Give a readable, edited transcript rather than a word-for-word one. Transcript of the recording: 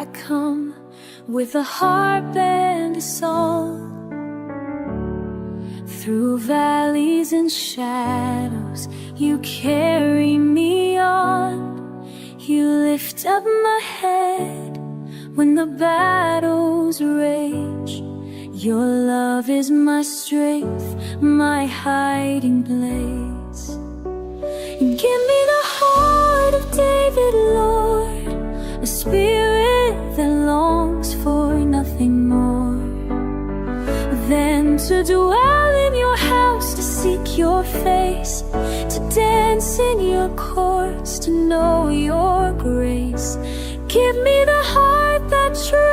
I come with a harp and a song. Through valleys and shadows, you carry me on. You lift up my head when the battles rage. Your love is my strength, my hiding place. And give me the heart of David, Lord, a spirit that longs for nothing more than to dwell in your house, to seek your face, to dance in your courts, to know your grace. Give me the heart that trusts